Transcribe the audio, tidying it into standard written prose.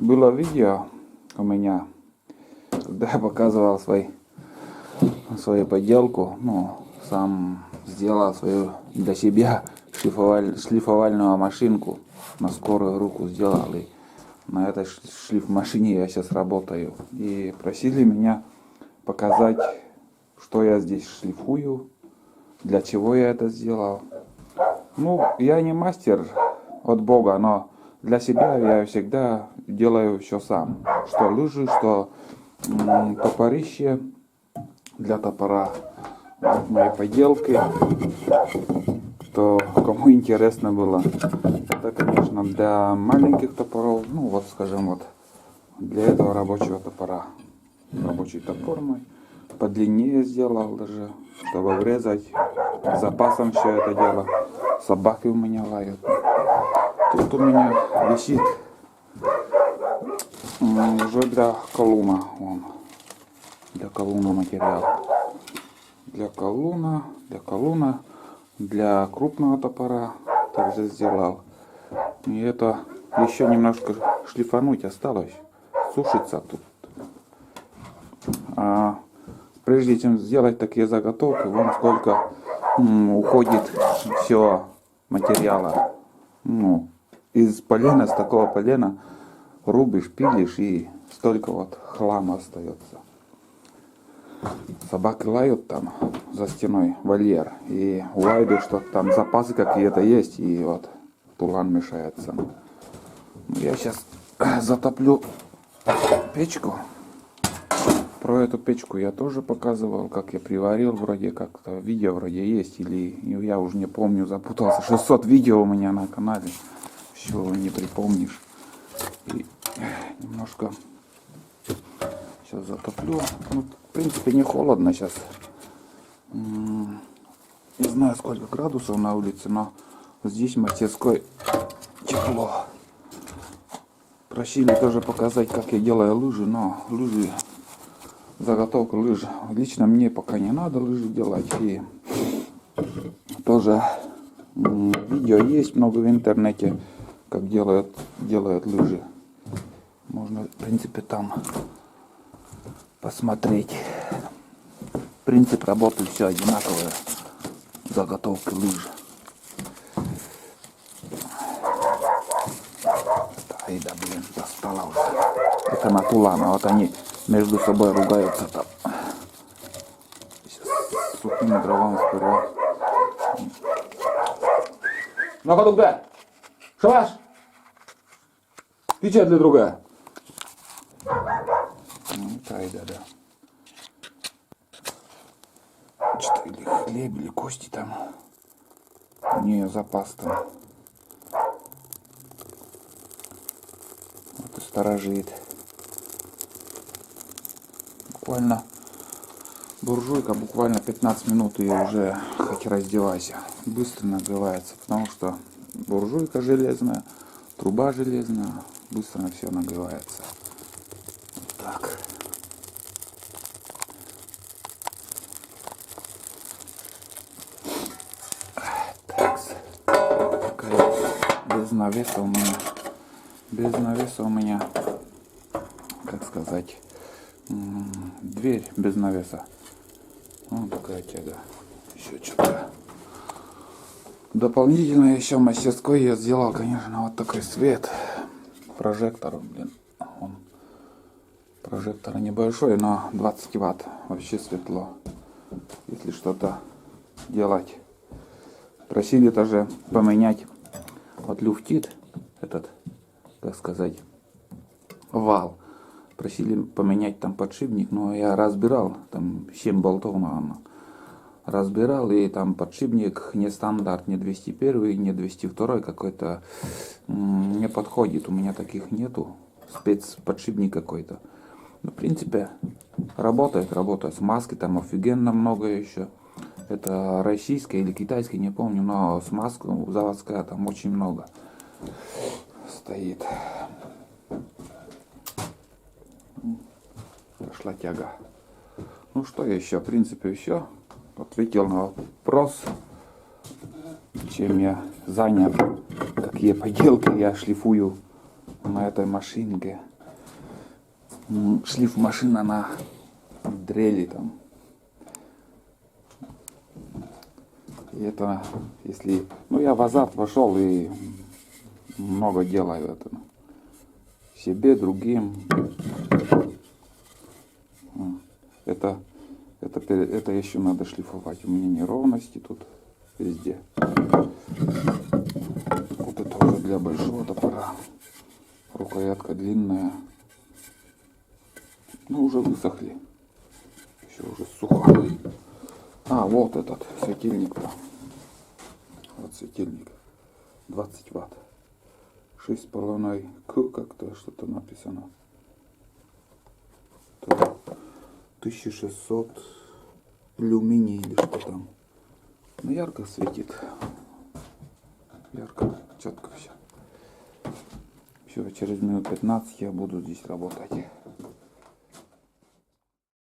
было видео у меня, когда я показывал свою поделку, сам сделал свою для себя шлифовальную машинку, на скорую руку сделал, и на этой шлифмашине я сейчас работаю. И просили меня показать, что я здесь шлифую, для чего я это сделал. Я не мастер от Бога, но для себя я всегда делаю все сам. Что лыжи, что топорище для топора. Вот мои поделки. Кому интересно было. Это, конечно, для маленьких топоров. Для этого рабочего топора. Рабочий топор мой. Подлиннее сделал даже, чтобы врезать. С запасом все это дело. Собаки у меня лают. Тут у меня висит уже для колуна. Для колуна материал. Для колуна, для крупного топора также сделал. И это еще немножко шлифануть осталось. Сушится тут. Прежде чем сделать такие заготовки, вон сколько уходит все материала. Из полена, с такого полена рубишь, пилишь, и столько вот хлама остается. Собаки лают там за стеной, вольер, и лают, что там запасы какие-то есть, и вот тулан мешается. Я сейчас затоплю печку. Про эту печку я тоже показывал, как я приварил, вроде как-то видео вроде есть, или я уже не помню, запутался. 600 видео у меня на канале, все не припомнишь. И немножко сейчас затоплю. В принципе, не холодно сейчас. Не знаю, сколько градусов на улице, но здесь в мастерской тепло. Просили тоже показать, как я делаю лыжи, но заготовку лыж лично мне пока не надо лыжи делать. И тоже видео есть много в интернете, как делают лыжи. Можно, в принципе, там посмотреть. Принцип работы все одинаковое. Заготовки лыж. Достала уже. Это на тулана. Вот они между собой ругаются там. Сейчас сухими дровами сперва. Ну-ка, другая. Шалаш! Печать для другая. Да. Что-то или хлеб, или кости там. Не, запас там. Вот и сторожит. Буквально буржуйка, буквально 15 минут, и уже хоть раздевайся. Быстро нагревается, потому что буржуйка железная, труба железная, быстро все нагревается. Вот так. Такая без навеса у меня, как сказать, дверь без навеса. Вот такая тяга. Еще что-то. Дополнительно еще в мастерской я сделал, конечно, вот такой свет. Прожектор, прожектор небольшой, но 20 ватт. Вообще светло. Если что-то делать. Просили тоже поменять. Вот люфтит этот, как сказать, вал. Просили поменять там подшипник, но я разбирал, там 7 болтов, наверное. Разбирал, и там подшипник не стандарт, не 201, не 202 какой-то не подходит. У меня таких нету. Спецподшипник какой-то. В принципе, работает. Смазки там офигенно много еще. Это российская или китайская, не помню, но смазка заводская там очень много стоит. Пошла тяга. Что еще? В принципе, все. Ответил на вопрос, чем я занят, какие поделки я шлифую на этой машинке. шлиф машина на дрели там. И это, если... Ну, я в азарт вошел и много делаю это. Себе, другим. Это еще надо шлифовать. У меня неровности тут везде. Вот это уже для большого топора. Рукоятка длинная. Ну, уже высохли. Еще уже сухо. А, вот этот светильник-то. Вот светильник. 20 ватт. 6,5 К, как-то что-то написано. 1600 люминий или что там. Ну, ярко светит. Ярко, четко все. Все, через минут 15 я буду здесь работать.